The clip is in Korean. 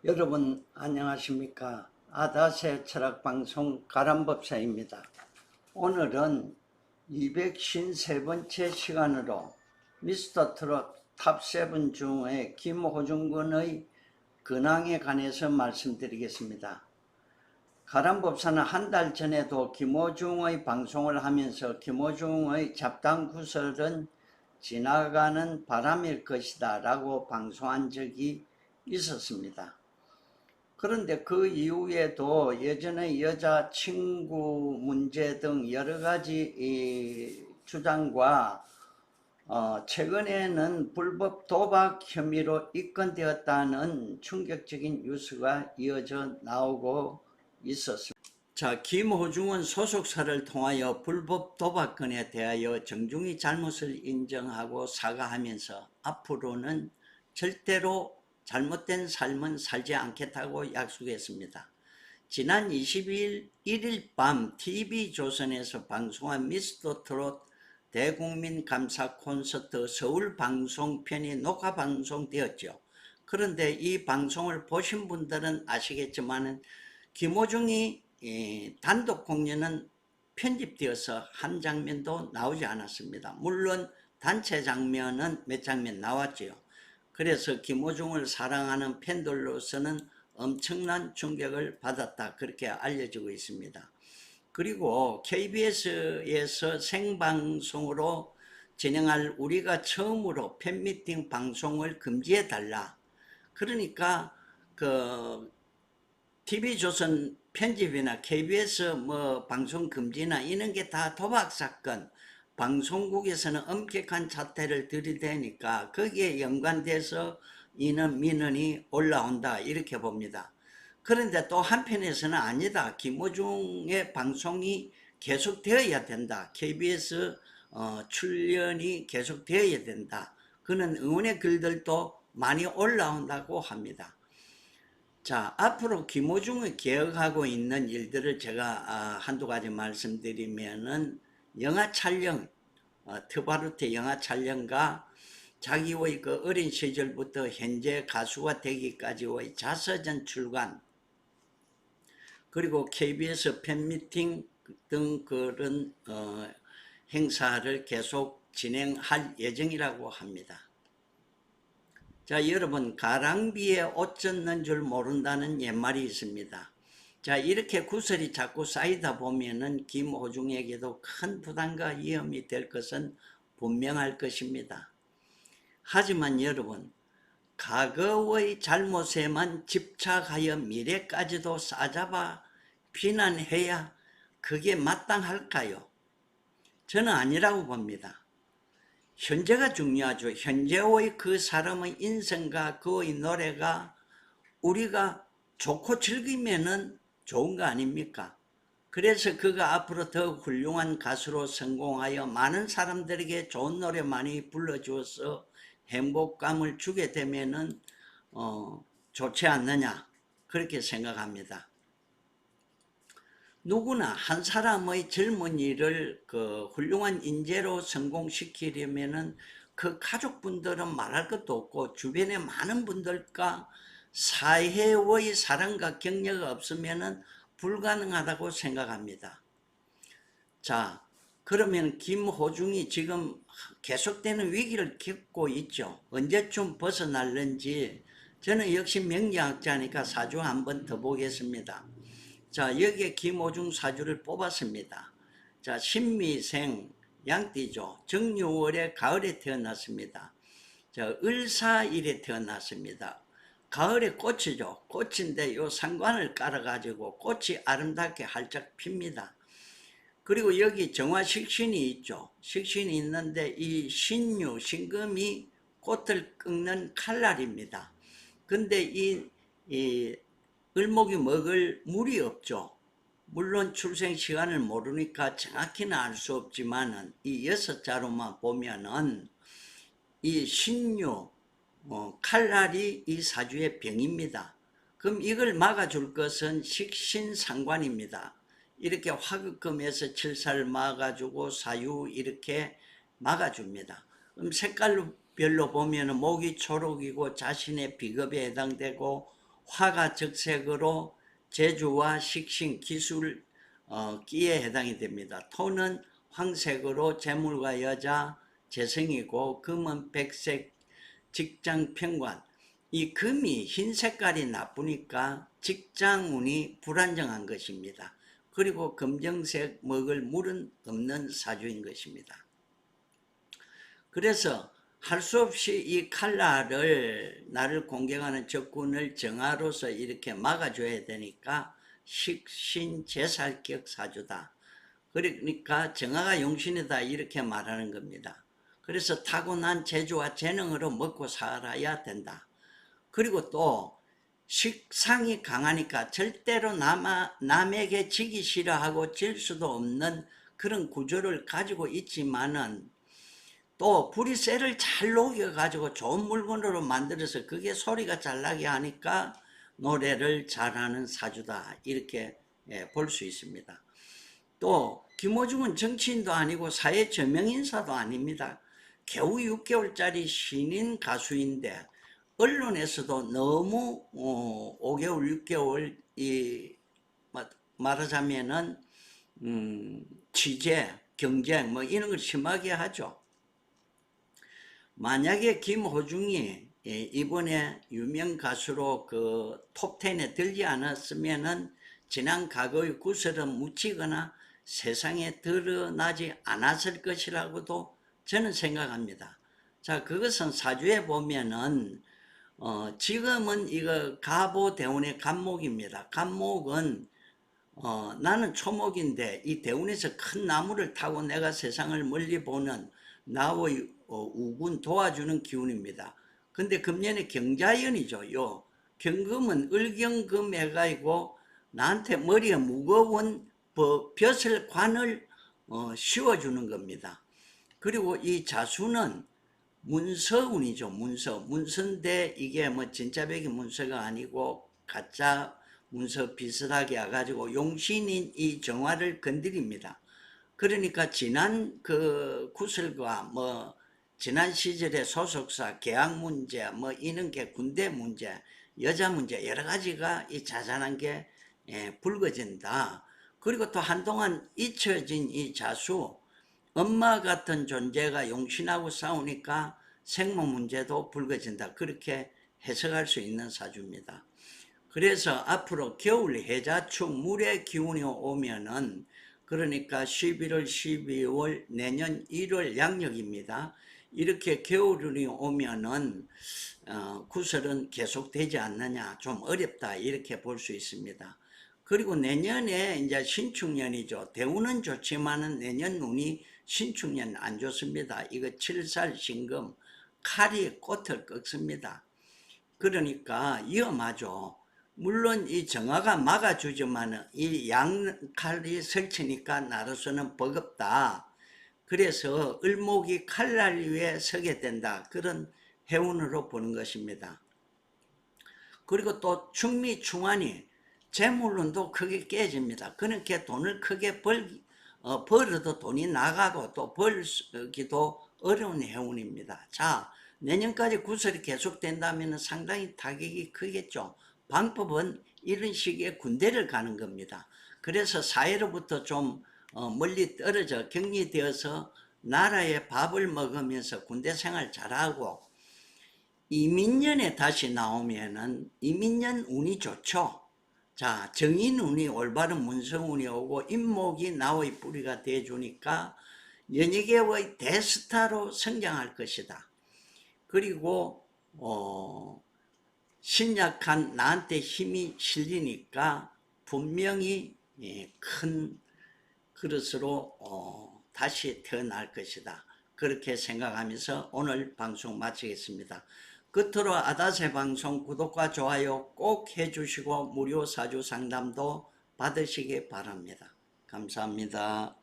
여러분 안녕하십니까? 아다세 철학방송 가람법사입니다. 오늘은 253번째 시간으로 미스터 트롯 탑7 중에 김호중 군의 근황에 관해서 말씀드리겠습니다. 가람법사는 한 달 전에도 김호중의 방송을 하면서 김호중의 잡담 구설은 지나가는 바람일 것이다 라고 방송한 적이 있었습니다. 그런데 그 이후에도 예전에 여자친구 문제 등 여러가지 주장과 최근에는 불법 도박 혐의로 입건되었다는 충격적인 뉴스가 이어져 나오고 있었습니다. 자, 김호중은 소속사를 통하여 불법 도박건에 대하여 정중히 잘못을 인정하고 사과하면서 앞으로는 절대로 잘못된 삶은 살지 않겠다고 약속했습니다. 지난 22일 1일 밤 TV조선에서 방송한 미스터 트롯 대국민 감사 콘서트 서울 방송편이 녹화 방송되었죠. 그런데 이 방송을 보신 분들은 아시겠지만 김호중이 단독 공연은 편집되어서 한 장면도 나오지 않았습니다. 물론 단체 장면은 몇 장면 나왔죠. 그래서 김호중을 사랑하는 팬들로서는 엄청난 충격을 받았다, 그렇게 알려지고 있습니다. 그리고 KBS에서 생방송으로 진행할 우리가 처음으로 팬미팅 방송을 금지해달라. 그러니까 TV조선 편집이나 KBS 방송 금지나 이런 게 다 도박 사건, 방송국에서는 엄격한 잣대를 들이대니까 거기에 연관돼서 이는 민원이 올라온다, 이렇게 봅니다. 그런데 또 한편에서는 아니다, 김호중의 방송이 계속되어야 된다, KBS 출연이 계속되어야 된다, 그런 응원의 글들도 많이 올라온다고 합니다. 자, 앞으로 김호중이 계획하고 있는 일들을 제가 한두 가지 말씀드리면은 영화 촬영, 트바루트 영화 촬영과 자기의 그 어린 시절부터 현재 가수가 되기까지의 자서전 출간, 그리고 KBS 팬미팅 등 그런 행사를 계속 진행할 예정이라고 합니다. 자, 여러분, 가랑비에 옷 젖는 줄 모른다는 옛말이 있습니다. 자, 이렇게 구설이 자꾸 쌓이다 보면은 김호중에게도 큰 부담과 위험이 될 것은 분명할 것입니다. 하지만 여러분, 과거의 잘못에만 집착하여 미래까지도 싸잡아 비난해야 그게 마땅할까요? 저는 아니라고 봅니다. 현재가 중요하죠. 현재의 그 사람의 인생과 그의 노래가 우리가 좋고 즐기면은 좋은 거 아닙니까? 그래서 그가 앞으로 더 훌륭한 가수로 성공하여 많은 사람들에게 좋은 노래 많이 불러주어서 행복감을 주게 되면은 좋지 않느냐, 그렇게 생각합니다. 누구나 한 사람의 젊은이를 그 훌륭한 인재로 성공시키려면은 그 가족분들은 말할 것도 없고 주변의 많은 분들과 사회의 사랑과 격려가 없으면은 불가능하다고 생각합니다. 자, 그러면 김호중이 지금 계속되는 위기를 겪고 있죠. 언제쯤 벗어날는지 저는 역시 명리학자니까 사주 한번 더 보겠습니다. 자, 여기에 김호중 사주를 뽑았습니다. 자, 신미생 양띠죠. 정유월에 가을에 태어났습니다. 자, 을사일에 태어났습니다. 가을에 꽃이죠. 꽃인데 요 상관을 깔아가지고 꽃이 아름답게 활짝 핍니다. 그리고 여기 정화식신이 있죠. 식신이 있는데 이 신유, 신금이 꽃을 꺾는 칼날입니다. 근데 이 을목이 먹을 물이 없죠. 물론 출생 시간을 모르니까 정확히는 알 수 없지만은 이 6자로만 보면은 이 신유, 칼날이 이 사주의 병입니다. 그럼 이걸 막아줄 것은 식신상관입니다. 이렇게 화극금에서 칠사를 막아주고 사유 이렇게 막아줍니다. 그럼 색깔별로 보면은 목이 초록이고 자신의 비겁에 해당되고 화가 적색으로 재주와 식신, 기술, 끼에 해당이 됩니다. 토는 황색으로 재물과 여자, 재성이고 금은 백색, 직장 평관. 이 금이 흰 색깔이 나쁘니까 직장운이 불안정한 것입니다. 그리고 검정색 먹을 물은 없는 사주인 것입니다. 그래서 할 수 없이 이 칼날을 나를 공격하는 적군을 정화로서 이렇게 막아줘야 되니까 식신재살격 사주다. 그러니까 정화가 용신이다 이렇게 말하는 겁니다. 그래서 타고난 재주와 재능으로 먹고 살아야 된다. 그리고 또 식상이 강하니까 절대로 남에게 지기 싫어하고 질 수도 없는 그런 구조를 가지고 있지만은 또 불이 쇠를 잘 녹여가지고 좋은 물건으로 만들어서 그게 소리가 잘 나게 하니까 노래를 잘하는 사주다 이렇게 볼 수 있습니다. 또 김호중은 정치인도 아니고 사회 저명인사도 아닙니다. 겨우 6개월짜리 신인 가수인데 언론에서도 너무 5개월 6개월 말하자면은 취재, 경쟁 뭐 이런 걸 심하게 하죠. 만약에 김호중이 이번에 유명 가수로 그 톱10에 들지 않았으면은 지난 과거의 구설은 묻히거나 세상에 드러나지 않았을 것이라고도 저는 생각합니다. 자, 그것은 사주에 보면은 지금은 이거 가보대운의 간목입니다. 간목은 나는 초목인데 이 대운에서 큰 나무를 타고 내가 세상을 멀리 보는 나의 우군 도와주는 기운입니다. 근데 금년에 경자연이죠. 요 경금은 을경금 해가지고 나한테 머리에 무거운 벼슬 관을 씌워주는 겁니다. 그리고 이 자수는 문서운이죠. 문서인데 이게 뭐 진짜 백이 문서가 아니고 가짜 문서 비슷하게 해가지고 용신인 이 정화를 건드립니다. 그러니까 지난 그 구설과 뭐 지난 시절의 소속사 계약 문제 뭐 이런 게 군대 문제 여자 문제 여러 가지가 이 자잘한 게 불거진다. 그리고 또 한동안 잊혀진 이 자수 엄마 같은 존재가 용신하고 싸우니까 생모 문제도 불거진다. 그렇게 해석할 수 있는 사주입니다. 그래서 앞으로 겨울 해자축 물의 기운이 오면은 그러니까 11월, 12월, 내년 1월 양력입니다. 이렇게 겨울이 오면은 구설은 계속되지 않느냐, 좀 어렵다 이렇게 볼 수 있습니다. 그리고 내년에 이제 신축년이죠. 대운은 좋지만은 내년 운이 신축년 안 좋습니다. 이거 7살 신금, 칼이 꽃을 꺾습니다. 그러니까 위험하죠. 물론 이 정화가 막아주지만 이 양칼이 설치니까 나로서는 버겁다. 그래서 을목이 칼날 위에 서게 된다. 그런 해운으로 보는 것입니다. 그리고 또 충미 충환이 재물론도 크게 깨집니다. 그렇게 돈을 크게 벌어도 돈이 나가고 또 벌기도 어려운 해운입니다. 자, 내년까지 구설이 계속된다면 상당히 타격이 크겠죠. 방법은 이런 식의 군대를 가는 겁니다. 그래서 사회로부터 좀 멀리 떨어져 격리되어서 나라의 밥을 먹으면서 군대 생활 잘하고 이민년에 다시 나오면은 이민년 운이 좋죠. 자, 정인운이 올바른 문성운이 오고 인목이 나의 뿌리가 돼주니까 연예계의 대스타로 성장할 것이다. 그리고 신약한 나한테 힘이 실리니까 분명히 큰 그릇으로 다시 태어날 것이다. 그렇게 생각하면서 오늘 방송 마치겠습니다. 끝으로 아다세 방송 구독과 좋아요 꼭 해주시고 무료 사주 상담도 받으시기 바랍니다. 감사합니다.